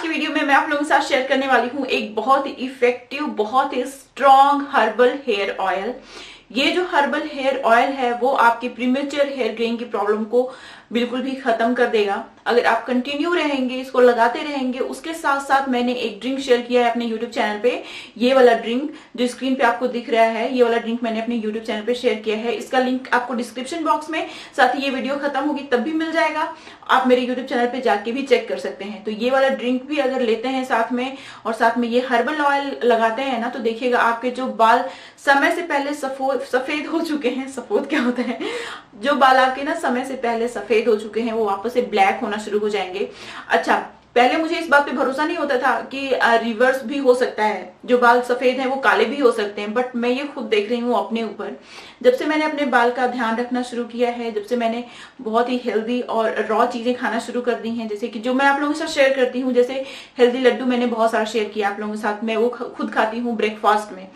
की वीडियो में मैं आप लोगों के साथ शेयर करने वाली हूँ एक बहुत ही इफेक्टिव, बहुत ही स्ट्रॉन्ग हर्बल हेयर ऑयल। ये जो हर्बल हेयर ऑयल है वो आपके प्रीमेच्योर हेयर ग्रेइंग की प्रॉब्लम को बिल्कुल भी खत्म कर देगा अगर आप कंटिन्यू रहेंगे, इसको लगाते रहेंगे। उसके साथ साथ मैंने एक ड्रिंक शेयर किया है अपने यूट्यूब चैनल पे। ये वाला ड्रिंक जो स्क्रीन पे आपको दिख रहा है, ये वाला ड्रिंक मैंने अपने यूट्यूब चैनल पे शेयर किया है। इसका लिंक आपको डिस्क्रिप्शन बॉक्स में, साथ ही ये वीडियो खत्म होगी तब भी मिल जाएगा। आप मेरे यूट्यूब चैनल पे जाके भी चेक कर सकते हैं। तो ये वाला ड्रिंक भी अगर लेते हैं साथ में, और साथ में ये हर्बल ऑयल लगाते हैं ना, तो देखिएगा आपके जो बाल समय से पहले सफेद हो चुके हैं, सफेद क्या होता है, जो बाल आपके ना समय से पहले सफेद हो चुके हैं वो वापस से ब्लैक होना शुरू हो जाएंगे। अच्छा, पहले मुझे इस बात पे भरोसा नहीं होता था कि रिवर्स भी हो सकता है, जो बाल सफेद हैं वो काले भी हो सकते हैं, बट मैं ये खुद देख रही हूँ अपने ऊपर। जब से मैंने अपने बाल का ध्यान रखना शुरू किया है, जब से मैंने बहुत ही हेल्दी और रॉ चीजें खाना शुरू कर दी हैं, जैसे कि जो मैं आप लोगों के साथ शेयर करती हूँ, जैसे हेल्दी लड्डू मैंने बहुत सारा शेयर किया आप लोगों के साथ, मैं वो खुद खाती हूँ ब्रेकफास्ट में।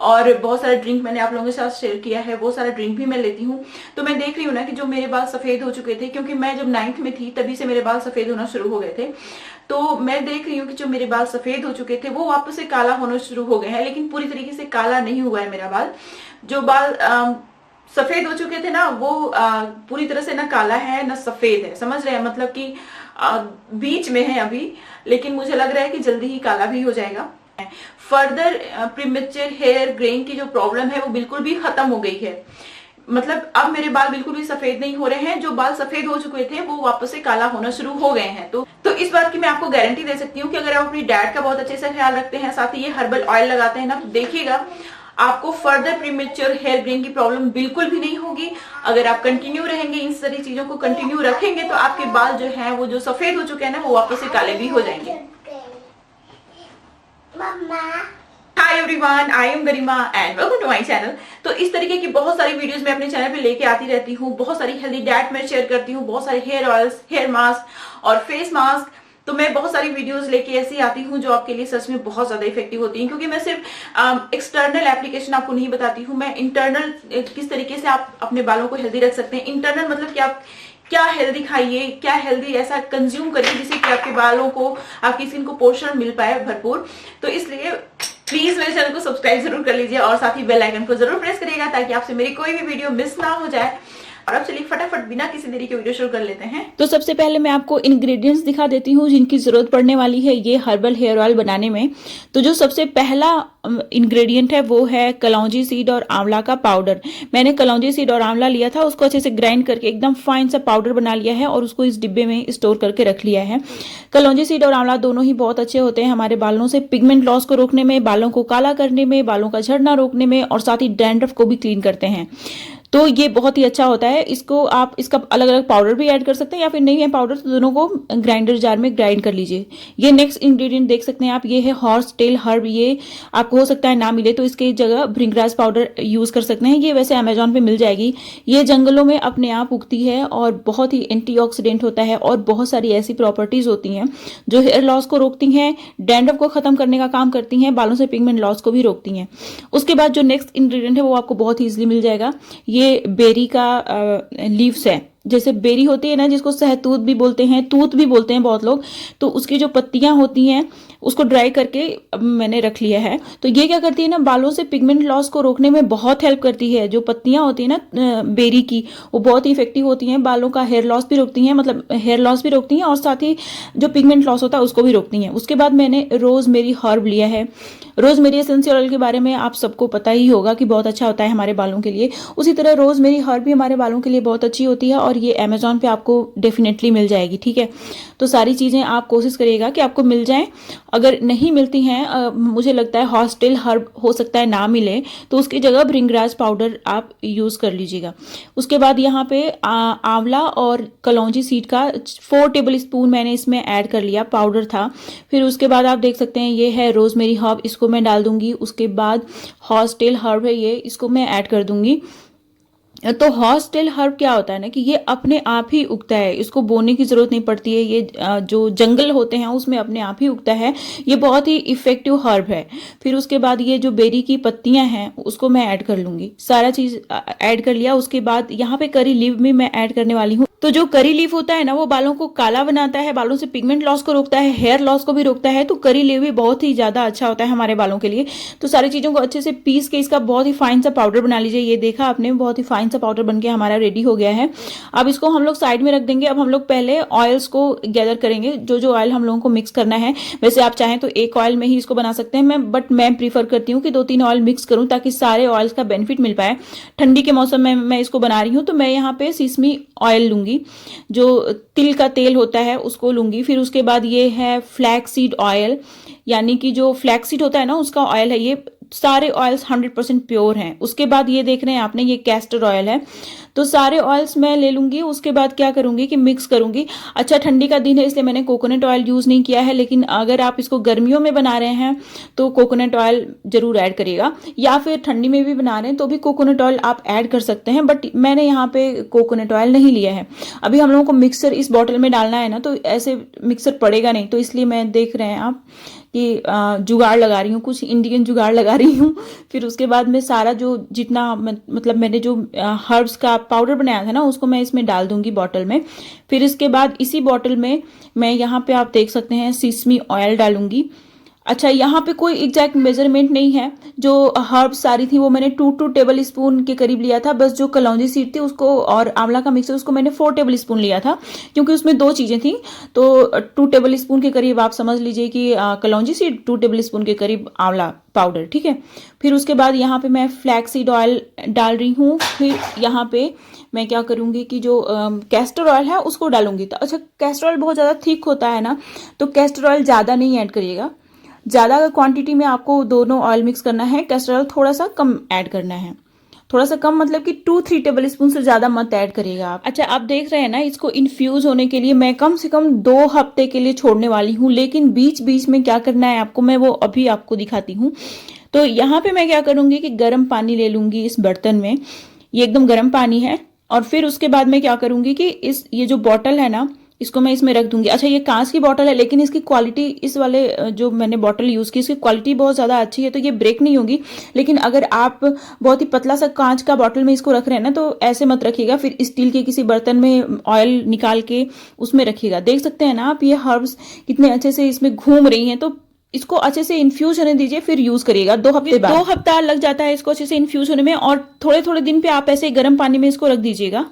और बहुत सारा ड्रिंक मैंने आप लोगों के साथ शेयर किया है, वो सारा ड्रिंक भी मैं लेती हूँ। तो मैं देख रही हूँ ना कि जो मेरे बाल सफेद हो चुके थे, क्योंकि मैं जब 9th में थी तभी से मेरे बाल सफेद होना शुरू हो गए थे, तो मैं देख रही हूँ कि जो मेरे बाल सफेद हो चुके थे वो वापस से काला होना शुरू हो गए हैं। लेकिन पूरी तरीके से काला नहीं हुआ है मेरा बाल। जो बाल सफेद हो चुके थे ना, वो पूरी तरह से ना काला है ना सफेद है, समझ रहे हैं, मतलब कि बीच में है अभी। लेकिन मुझे लग रहा है कि जल्दी ही काला भी हो जाएगा। फर्दर प्रीमेच्योर हेयर ग्रेइंग की जो प्रॉब्लम है वो बिल्कुल भी खत्म हो गई है। मतलब अब मेरे बाल बिल्कुल भी सफेद नहीं हो रहे हैं। जो बाल सफेद हो चुके थे वो वापस से काला होना शुरू हो गए हैं। तो इस बात की मैं आपको गारंटी दे सकती हूँ कि अगर आप अपनी डाइट का बहुत अच्छे से ख्याल रखते हैं, साथ ही ये हर्बल ऑयल लगाते हैं ना, तो देखिएगा आपको फर्दर प्रीमेच्योर हेयर ग्रेइंग की प्रॉब्लम बिल्कुल भी नहीं होगी। अगर आप कंटिन्यू रहेंगे, इन सारी चीजों को कंटिन्यू रखेंगे, तो आपके बाल जो है वो जो सफेद हो चुके हैं ना, वो वापस से काले भी हो जाएंगे। Hi everyone, I am Garima and welcome to my channel. तो इस तरीके की बहुत सारी वीडियोस मैं अपने चैनल पे लेके आती रहती हूँ। बहुत सारी हेल्दी डाइट में शेयर करती हूँ, बहुत सारे हेयर ऑयल्स, हेयर मास्क और फेस मास्क। तो मैं बहुत सारी वीडियोस लेके ऐसी आती हूँ जो आपके लिए सच में बहुत ज्यादा इफेक्टिव होती हैं, क्योंकि मैं सिर्फ एक्सटर्नल एप्लीकेशन आपको नहीं बताती हूँ, मैं इंटरनल किस तरीके से आप अपने बालों को हेल्दी रख सकते हैं। इंटरनल मतलब कि आप क्या हेल्दी खाइए, क्या हेल्दी ऐसा कंज्यूम करिए जिससे कि आपके बालों को, आपकी स्किन को पोषण मिल पाए भरपूर। तो इसलिए प्लीज मेरे चैनल को सब्सक्राइब जरूर कर लीजिए और साथ ही बेल आइकन को जरूर प्रेस करिएगा ताकि आपसे मेरी कोई भी वीडियो मिस ना हो जाए। और अब चलिए फटाफट बिना किसी देरी के वीडियो शुरू कर लेते हैं। तो सबसे पहले मैं आपको इंग्रेडिएंट्स दिखा देती हूँ जिनकी जरूरत पड़ने वाली है ये हर्बल हेयर ऑयल बनाने में। तो जो सबसे पहला इंग्रेडिएंट है वो है कलौंजी सीड और आंवला का पाउडर। मैंने कलौंजी सीड और आंवला लिया था, उसको अच्छे से ग्राइंड करके एकदम फाइन सा पाउडर बना लिया है और उसको इस डिब्बे में स्टोर करके रख लिया है। कलौंजी सीड और आंवला दोनों ही बहुत अच्छे होते हैं हमारे बालों से पिगमेंट लॉस को रोकने में, बालों को काला करने में, बालों का झड़ना रोकने में, और साथ ही डैंड्रफ को भी क्लीन करते हैं। तो ये बहुत ही अच्छा होता है। इसको आप इसका अलग अलग पाउडर भी ऐड कर सकते हैं, या फिर नहीं है पाउडर तो दोनों को ग्राइंडर जार में ग्राइंड कर लीजिए। ये नेक्स्ट इंग्रेडिएंट देख सकते हैं आप, ये है हॉर्स टेल हर्ब। ये आपको हो सकता है ना मिले तो इसके जगह भृंगराज पाउडर यूज कर सकते हैं। ये वैसे अमेजोन पे मिल जाएगी। ये जंगलों में अपने आप उगती है और बहुत ही एंटीऑक्सीडेंट होता है और बहुत सारी ऐसी प्रॉपर्टीज होती हैं जो हेयर लॉस को रोकती हैं, डैंड्रफ को खत्म करने का काम करती हैं, बालों से पिगमेंट लॉस को भी रोकती हैं। उसके बाद जो नेक्स्ट इंग्रेडिएंट है वो आपको बहुत ही इजीली मिल जाएगा। ये बेरी का लीव्स है। जैसे बेरी होती है ना, जिसको सहतूत भी बोलते हैं, तूत भी बोलते हैं बहुत लोग, तो उसकी जो पत्तियां होती हैं उसको ड्राई करके मैंने रख लिया है। तो ये क्या करती है ना, बालों से पिगमेंट लॉस को रोकने में बहुत हेल्प करती है। जो पत्तियां होती है ना बेरी की, वो बहुत ही इफेक्टिव होती हैं, बालों का हेयर लॉस भी रोकती हैं, मतलब हेयर लॉस भी रोकती हैं और साथ ही जो पिगमेंट लॉस होता है उसको भी रोकती हैं। उसके बाद मैंने रोजमेरी हर्ब लिया है। रोजमेरी एसेंशियल ऑयल के बारे में आप सबको पता ही होगा कि बहुत अच्छा होता है हमारे बालों के लिए। उसी तरह रोजमेरी हर्ब भी हमारे बालों के लिए बहुत अच्छी होती है और ये अमेजोन पे आपको डेफिनेटली मिल जाएगी, ठीक है। तो सारी चीजें आप कोशिश करिएगा कि आपको मिल जाएं। अगर नहीं मिलती हैं, मुझे लगता है हॉर्सटेल हर्ब हो सकता है ना मिले, तो उसकी जगह भृंगराज पाउडर आप यूज कर लीजिएगा। उसके बाद यहाँ पे आंवला और कलौंजी सीड का 4 टेबल स्पून मैंने इसमें ऐड कर लिया, पाउडर था। फिर उसके बाद आप देख सकते हैं ये है रोजमेरी हर्ब, इसको मैं डाल दूंगी। उसके बाद हॉर्सटेल हर्ब है ये, इसको मैं ऐड कर दूंगी। उसके बाद ये है कलौंजी सीड, इसको मैं ऐड कर दूंगी। उसके बाद ये है आंवला और कलौंजी सीड का 4 टेबल स्पून मैंने इसमें ऐड कर लिया, पाउडर था। फिर उसके बाद आप देख सकते हैं ये है रोजमेरी हर्ब, इसको मैं ऐड कर दूंगी। तो हॉर्स टेल हर्ब क्या होता है ना कि ये अपने आप ही उगता है, इसको बोने की जरूरत नहीं पड़ती है, ये जो जंगल होते हैं उसमें अपने आप ही उगता है। ये बहुत ही इफेक्टिव हर्ब है। फिर उसके बाद ये जो बेरी की पत्तियां हैं उसको मैं ऐड कर लूंगी, सारा चीज ऐड कर लिया। उसके बाद यहाँ पे करी लीव भी मैं ऐड करने वाली हूँ। तो जो करी लीफ होता है ना वो बालों को काला बनाता है, बालों से पिगमेंट लॉस को रोकता है, हेयर लॉस को भी रोकता है। तो करी लीफ भी बहुत ही ज्यादा अच्छा होता है हमारे बालों के लिए। तो सारी चीजों को अच्छे से पीस के इसका बहुत ही फाइन सा पाउडर बना लीजिए। ये देखा आपने, बहुत ही फाइन सा पाउडर बन के हमारा रेडी हो गया है। अब इसको हम लोग साइड में रख देंगे। अब हम लोग पहले ऑयल्स को गैदर करेंगे, जो जो ऑयल हम लोगों को मिक्स करना है। वैसे आप चाहें तो एक ऑयल में ही इसको बना सकते हैं, बट मैं प्रीफर करती हूँ कि 2-3 ऑयल मिक्स करूं ताकि सारे ऑयल्स का बेनिफिट मिल पाए। ठंडी के मौसम में मैं इसको बना रही हूँ। तो मैं यहाँ पे सीसमी ऑयल लूंगी, जो तिल का तेल होता है उसको लूंगी। फिर उसके बाद ये है फ्लैक्स सीड ऑयल, यानी कि जो फ्लैक्स सीड होता है ना उसका ऑयल है। ये सारे ऑयल्स 100% प्योर हैं। उसके बाद ये देख रहे हैं आपने, ये कैस्टर ऑयल है। तो सारे ऑयल्स मैं ले लूंगी। उसके बाद क्या करूंगी कि मिक्स करूंगी। अच्छा, ठंडी का दिन है इसलिए मैंने कोकोनट ऑयल यूज नहीं किया है, लेकिन अगर आप इसको गर्मियों में बना रहे हैं तो कोकोनट ऑयल जरूर ऐड करिएगा, या फिर ठंडी में भी बना रहे हैं तो भी कोकोनट ऑयल आप ऐड कर सकते हैं। बट मैंने यहाँ पे कोकोनट ऑयल नहीं लिया है। अभी हम लोगों को मिक्सर इस बॉटल में डालना है ना, तो ऐसे मिक्सर पड़ेगा नहीं, तो इसलिए मैं देख रहे हैं आप कि जुगाड़ लगा रही हूँ, कुछ इंडियन जुगाड़ लगा रही हूँ। फिर उसके बाद में सारा जो जितना मतलब मैंने जो हर्ब्स का पाउडर बनाया था ना उसको मैं इसमें डाल दूंगी बॉटल में। फिर इसके बाद इसी बॉटल में मैं यहाँ पे आप देख सकते हैं सीसमी ऑयल डालूंगी। अच्छा, यहाँ पे कोई एग्जैक्ट मेजरमेंट नहीं है। जो हर्ब्स सारी थी वो मैंने 2 टेबल स्पून के करीब लिया था। बस जो कलौंजी सीड थी उसको और आंवला का मिक्सर उसको मैंने 4 टेबल स्पून लिया था, क्योंकि उसमें 2 चीजें थी। तो 2 टेबल स्पून के करीब आप समझ लीजिए कि कलौंजी सीड, 2 टेबल स्पून के करीब आंवला पाउडर, ठीक है। फिर उसके बाद यहाँ पे मैं फ्लैक्स सीड ऑयल डाल रही हूँ। फिर यहाँ पे मैं क्या करूंगी कि जो कैस्टर ऑयल है उसको डालूंगी। तो अच्छा, कैस्टर ऑयल बहुत ज़्यादा थिक होता है ना, तो कैस्टर ऑयल ज़्यादा नहीं ऐड करिएगा। ज़्यादा क्वांटिटी में आपको दोनों ऑयल मिक्स करना है। कैस्टर ऑयल थोड़ा सा कम ऐड करना है, थोड़ा सा कम मतलब कि 2-3 टेबल स्पून से ज़्यादा मत ऐड करिएगा आप। अच्छा, आप देख रहे हैं ना, इसको इन्फ्यूज होने के लिए मैं कम से कम 2 हफ्ते के लिए छोड़ने वाली हूँ। लेकिन बीच बीच में क्या करना है आपको, मैं वो अभी आपको दिखाती हूँ। तो यहाँ पे मैं क्या करूँगी कि गर्म पानी ले लूँगी इस बर्तन में, ये एकदम गर्म पानी है। और फिर उसके बाद मैं क्या करूँगी कि ये जो बॉटल है ना इसको मैं इसमें रख दूंगी। अच्छा, ये कांच की बोतल है, लेकिन इसकी क्वालिटी, इस वाले जो मैंने बोतल यूज की इसकी क्वालिटी बहुत ज्यादा अच्छी है, तो ये ब्रेक नहीं होगी। लेकिन अगर आप बहुत ही पतला सा कांच का बोतल में इसको रख रहे हैं ना, तो ऐसे मत रखिएगा। फिर स्टील के किसी बर्तन में ऑयल निकाल के उसमें रखिएगा। देख सकते हैं ना आप, ये हर्ब्स कितने अच्छे से इसमें घूम रही हैं। तो इसको अच्छे से इन्फ्यूज होने दीजिए, फिर यूज करिएगा। 2 हफ्ते बाद, 2 हफ्ता लग जाता है इसको अच्छे से इन्फ्यूज होने में। और थोड़े थोड़े दिन पे आप ऐसे गर्म पानी में इसको रख दीजिएगा।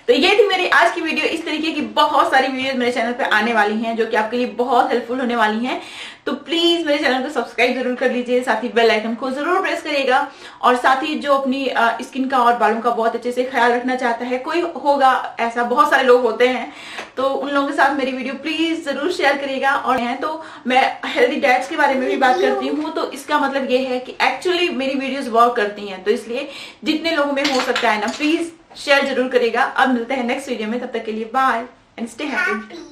तो ये थी मेरी आज की वीडियो। इस तरीके की बहुत सारी वीडियोस मेरे चैनल पे आने वाली हैं जो कि आपके लिए बहुत हेल्पफुल होने वाली हैं। तो प्लीज मेरे चैनल को सब्सक्राइब जरूर कर लीजिए, साथ ही बेल आइकन को जरूर प्रेस करिएगा। और साथ ही जो अपनी स्किन का और बालों का बहुत अच्छे से ख्याल रखना चाहता है, कोई होगा ऐसा, बहुत सारे लोग होते हैं, तो उन लोगों के साथ मेरी वीडियो प्लीज जरूर शेयर करिएगा। और तो मैं हेल्दी डाइट्स के बारे में भी बात करती हूँ, तो इसका मतलब ये है कि एक्चुअली मेरी वीडियोज वर्क करती हैं। तो इसलिए जितने लोगों में हो सकता है ना, प्लीज शेयर जरूर करेगा। अब मिलते हैं नेक्स्ट वीडियो में, तब तक के लिए बाय एंड स्टे हैप्पी।